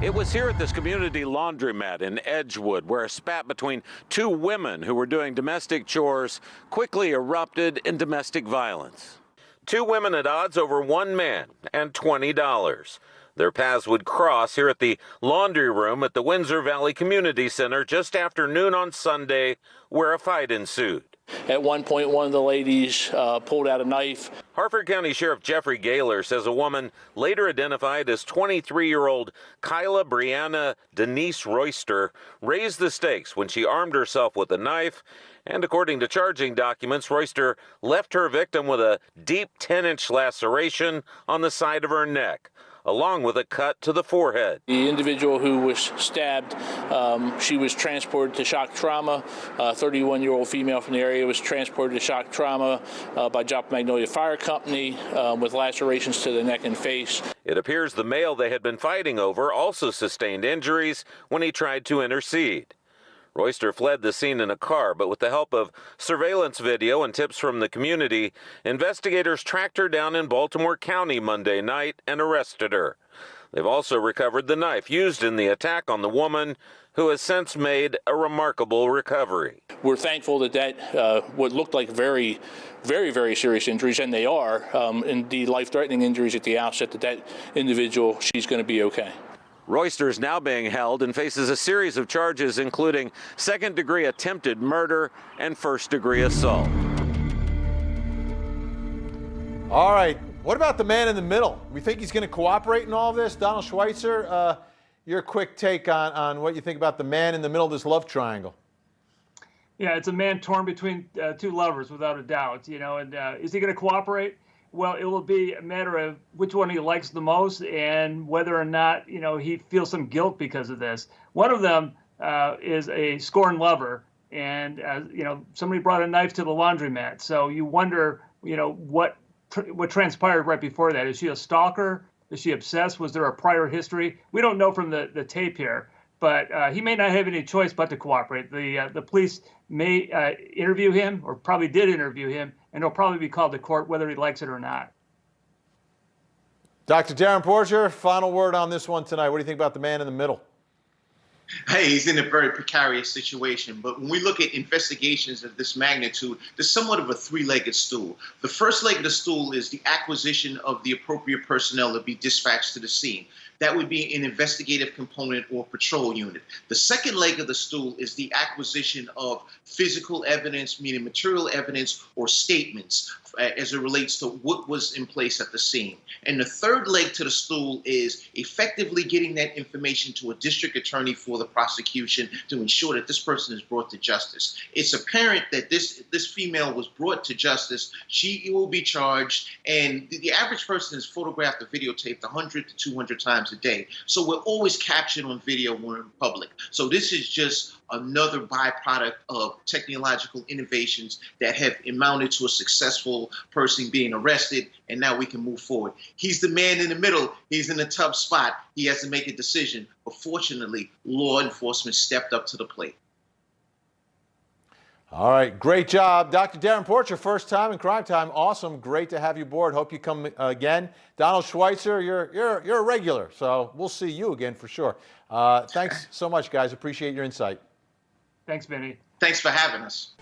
It was here at this community laundromat in Edgewood where a spat between two women who were doing domestic chores quickly erupted in domestic violence. Two women at odds over one man and $20. Their paths would cross here at the laundry room at the Windsor Valley Community Center just after noon on Sunday, where a fight ensued. At one point, one of the ladies pulled out a knife. Harford County Sheriff Jeffrey Gaylor says a woman later identified as 23-year-old Kyla Brianna Denise Royster raised the stakes when she armed herself with a knife. And according to charging documents, Royster left her victim with a deep 10-inch laceration on the side of her neck, along with a cut to the forehead. The individual who was stabbed, she was transported to shock trauma. A 31-year-old female from the area was transported to shock trauma by Joplin Magnolia Fire Company with lacerations to the neck and face. It appears the male they had been fighting over also sustained injuries when he tried to intercede. Royster fled the scene in a car, but with the help of surveillance video and tips from the community, investigators tracked her down in Baltimore County Monday night and arrested her. They've also recovered the knife used in the attack on the woman, who has since made a remarkable recovery. We're thankful that what looked like very serious injuries, and they are, indeed life-threatening injuries at the outset, that individual, she's going to be okay. Royster is now being held and faces a series of charges, including second-degree attempted murder and first-degree assault. All right, what about the man in the middle? We think he's going to cooperate in all of this? Donald Schweitzer, your quick take on what you think about the man in the middle of this love triangle. Yeah, it's a man torn between two lovers, without a doubt. You know, and is he going to cooperate? Well, it will be a matter of which one he likes the most and whether or not, you know, he feels some guilt because of this. One of them is a scorned lover, and you know, somebody brought a knife to the laundromat. So you wonder, you know, what transpired right before that. Is she a stalker? Is she obsessed? Was there a prior history? We don't know from the tape here, but he may not have any choice but to cooperate. The police may interview him, or probably did interview him, and he'll probably be called to court whether he likes it or not. Dr. Darren Porcher, final word on this one tonight. What do you think about the man in the middle? Hey, he's in a very precarious situation. But when we look at investigations of this magnitude, there's somewhat of a three-legged stool. The first leg of the stool is the acquisition of the appropriate personnel to be dispatched to the scene. That would be an investigative component or patrol unit. The second leg of the stool is the acquisition of physical evidence, meaning material evidence or statements as it relates to what was in place at the scene. And the third leg to the stool is effectively getting that information to a district attorney for the prosecution to ensure that this person is brought to justice. It's apparent that this female was brought to justice. She will be charged, and the average person is photographed or videotaped 100 to 200 times a day. So we're always captured on video when we're in public. So this is just another byproduct of technological innovations that have amounted to a successful person being arrested, and now we can move forward. He's the man in the middle. He's in a tough spot. He has to make a decision. But fortunately, law enforcement stepped up to the plate. All right, great job. Dr. Darren Porcher, first time in Crime Time. Awesome, great to have you aboard. Hope you come again. Donald Schweitzer, you're a regular, so we'll see you again for sure. Thanks so much, guys. Appreciate your insight. Thanks, Vinny. Thanks for having us.